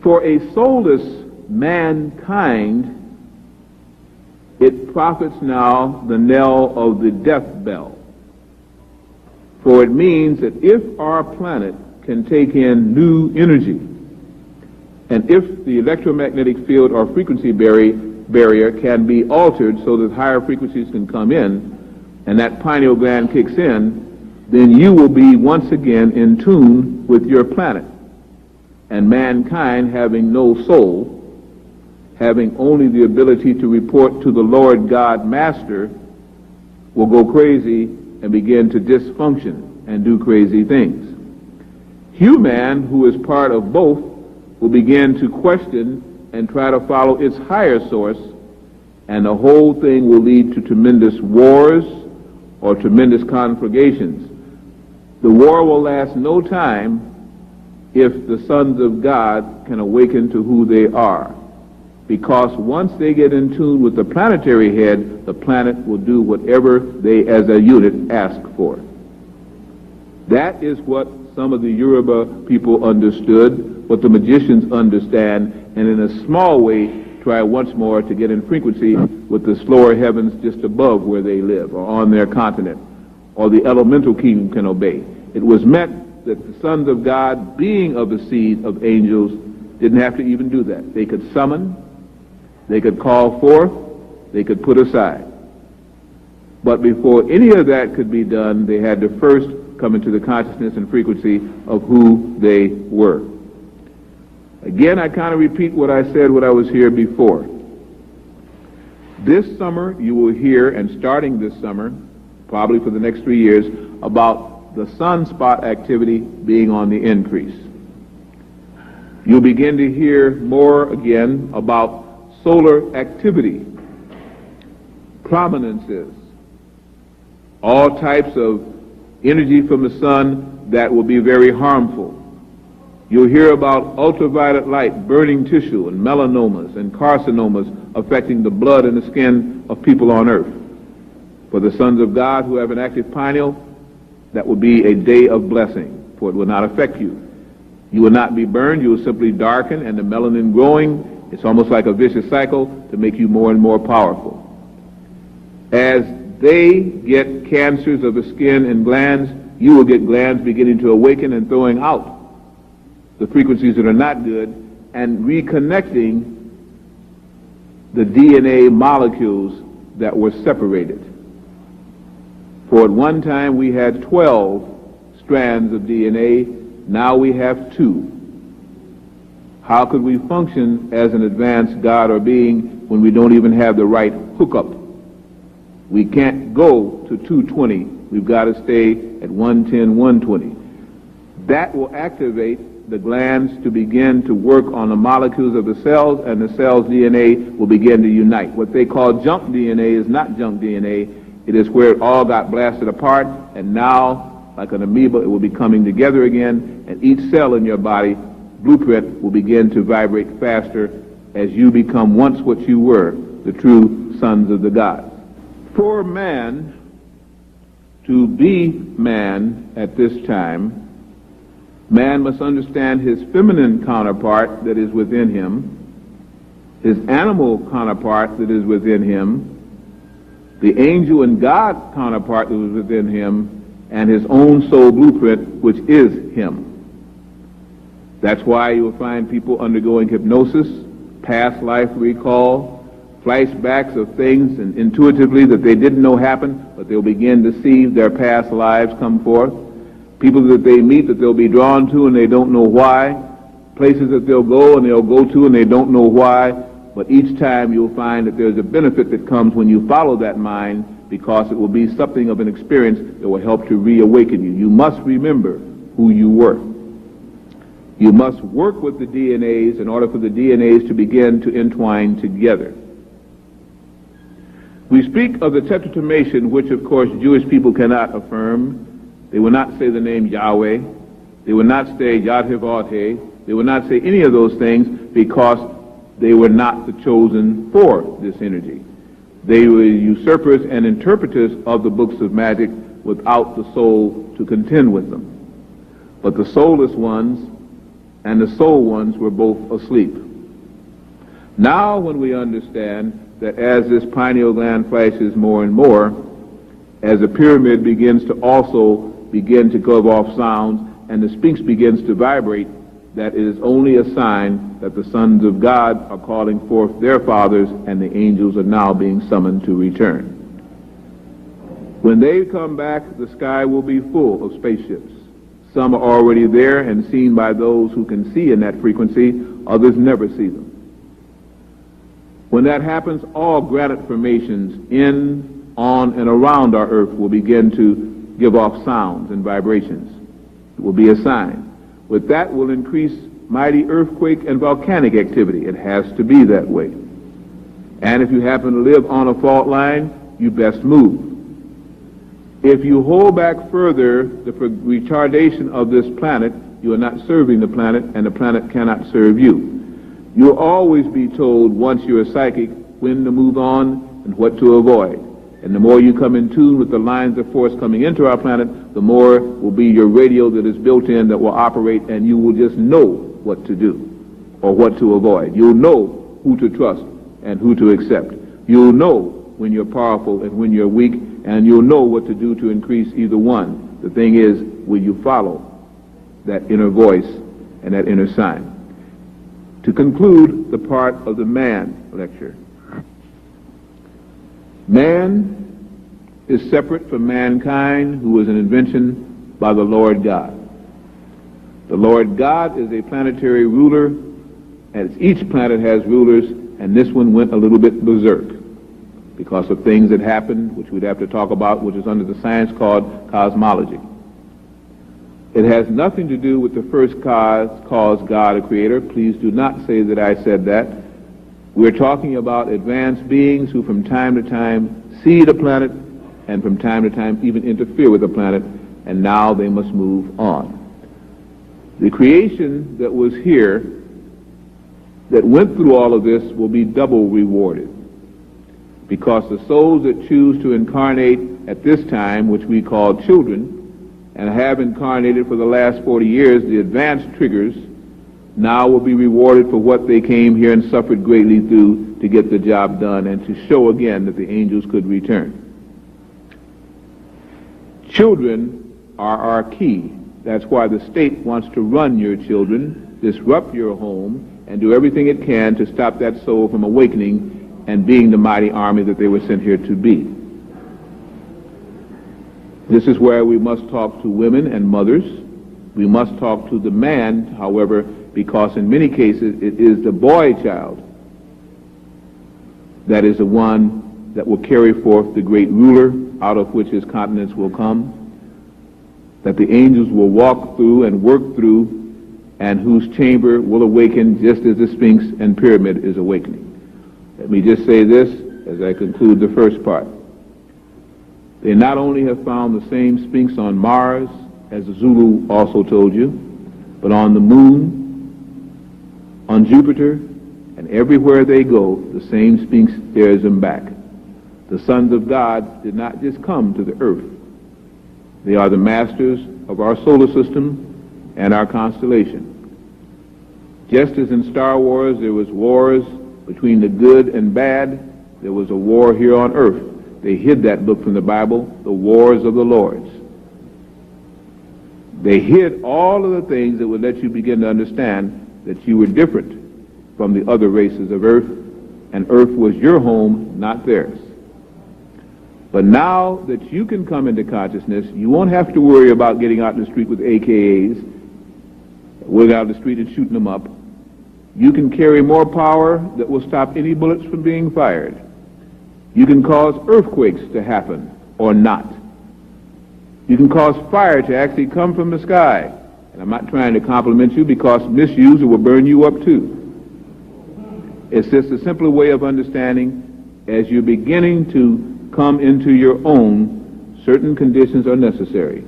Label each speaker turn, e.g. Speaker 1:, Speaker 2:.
Speaker 1: For a soulless mankind, it profits now the knell of the death bell. For it means that if our planet can take in new energy, and if the electromagnetic field or frequency barrier can be altered so that higher frequencies can come in, and that pineal gland kicks in, then you will be once again in tune with your planet. And mankind, having no soul, having only the ability to report to the Lord God Master, will go crazy and begin to dysfunction and do crazy things. Human, who is part of both, will begin to question and try to follow its higher source, and the whole thing will lead to tremendous wars or tremendous conflagrations. The war will last no time if the sons of God can awaken to who they are. Because once they get in tune with the planetary head, the planet will do whatever they as a unit ask for. That is what some of the Yoruba people understood, what the magicians understand, and in a small way try once more to get in frequency with the slower heavens just above where they live, or on their continent, or the elemental kingdom can obey. It was meant that the sons of God, being of the seed of angels, didn't have to even do that. They could summon, they could call forth, they could put aside. But before any of that could be done, they had to first come into the consciousness and frequency of who they were. Again, I kind of repeat what I said when I was here before. This summer, you will hear, and starting this summer, probably for the next 3 years, about the sunspot activity being on the increase. You'll begin to hear more again about solar activity, prominences, all types of energy from the sun that will be very harmful. You'll hear about ultraviolet light burning tissue and melanomas and carcinomas affecting the blood and the skin of people on earth. For the sons of God who have an active pineal, that will be a day of blessing, for it will not affect you. You will not be burned, you will simply darken, and the melanin growing, it's almost like a vicious cycle to make you more and more powerful. As they get cancers of the skin and glands, you will get glands beginning to awaken and throwing out the frequencies that are not good and reconnecting the DNA molecules that were separated. For at one time we had 12 strands of DNA, now we have 2. How could we function as an advanced God or being when we don't even have the right hookup? We can't go to 220. We've got to stay at 110, 120. That will activate the glands to begin to work on the molecules of the cells, and the cell's DNA will begin to unite. What they call junk DNA is not junk DNA. It is where it all got blasted apart, and now, like an amoeba, it will be coming together again, and each cell in your body, blueprint, will begin to vibrate faster as you become once what you were, the true sons of the gods. For man to be man at this time, man must understand his feminine counterpart that is within him, his animal counterpart that is within him, the angel and God counterpart that is within him, and his own soul blueprint, which is him. That's why you will find people undergoing hypnosis, past life recall, flashbacks of things and intuitively that they didn't know happened, but they'll begin to see their past lives come forth. People that they meet that they'll be drawn to and they don't know why. Places that they'll go and they'll go to and they don't know why. But each time you'll find that there's a benefit that comes when you follow that mind, because it will be something of an experience that will help to reawaken you. You must remember who you were. You must work with the DNAs in order for the DNAs to begin to entwine together. We speak of the tetragrammaton, which of course Jewish people cannot affirm. They will not say the name Yahweh. They will not say Yad-Heh-Vav-Heh. They will not say any of those things because they were not the chosen for this energy. They were usurpers and interpreters of the books of magic without the soul to contend with them. But the soulless ones and the soul ones were both asleep. Now when we understand that as this pineal gland flashes more and more, as the pyramid begins to also begin to give off sounds and the Sphinx begins to vibrate, that is only a sign that the sons of God are calling forth their fathers and the angels are now being summoned to return. When they come back, the sky will be full of spaceships. Some are already there and seen by those who can see in that frequency, others never see them. When that happens, all granite formations in, on, and around our earth will begin to give off sounds and vibrations. It will be a sign. With that will increase mighty earthquake and volcanic activity. It has to be that way. And if you happen to live on a fault line, you best move. If you hold back further the retardation of this planet, you are not serving the planet, and the planet cannot serve you. You'll always be told, once you're a psychic, when to move on and what to avoid. And the more you come in tune with the lines of force coming into our planet, the more will be your radio that is built in that will operate, and you will just know what to do or what to avoid. You'll know who to trust and who to accept. You'll know when you're powerful and when you're weak, and you'll know what to do to increase either one. The thing is, will you follow that inner voice and that inner sign? To conclude the part of the man lecture, man is separate from mankind, who is an invention by the Lord God. The Lord God is a planetary ruler, as each planet has rulers, and this one went a little bit berserk because of things that happened, which we'd have to talk about, which is under the science called cosmology. It has nothing to do with the first cause, God, a creator. Please do not say that I said that. We're talking about advanced beings who from time to time see the planet and from time to time even interfere with the planet, and now they must move on. The creation that was here, that went through all of this, will be double rewarded, because the souls that choose to incarnate at this time, which we call children, and have incarnated for the last 40 years, the advanced triggers, now will be rewarded for what they came here and suffered greatly through to get the job done and to show again that the angels could return. Children are our key. That's why the state wants to run your children, disrupt your home, and do everything it can to stop that soul from awakening and being the mighty army that they were sent here to be. This is where we must talk to women and mothers. We must talk to the man, however, because in many cases it is the boy child that is the one that will carry forth the great ruler out of which his continents will come, that the angels will walk through and work through, and whose chamber will awaken just as the Sphinx and pyramid is awakening. Let me just say this as I conclude the first part. They not only have found the same Sphinx on Mars, as the Zulu also told you, but on the moon, on Jupiter, and everywhere they go, the same Sphinx stares them back. The sons of God did not just come to the earth. They are the masters of our solar system and our constellation. Just as in Star Wars there was wars between the good and bad, there was a war here on earth. They hid that book from the Bible, the Wars of the Lords. They hid all of the things that would let you begin to understand that you were different from the other races of earth, and earth was your home, not theirs. But now that you can come into consciousness, you won't have to worry about getting out in the street with AKAs, going out in the street and shooting them up. You can carry more power that will stop any bullets from being fired. You can cause earthquakes to happen or not. You can cause fire to actually come from the sky. And I'm not trying to compliment you, because misuse it will burn you up too. It's just a simpler way of understanding. As you're beginning to come into your own, certain conditions are necessary.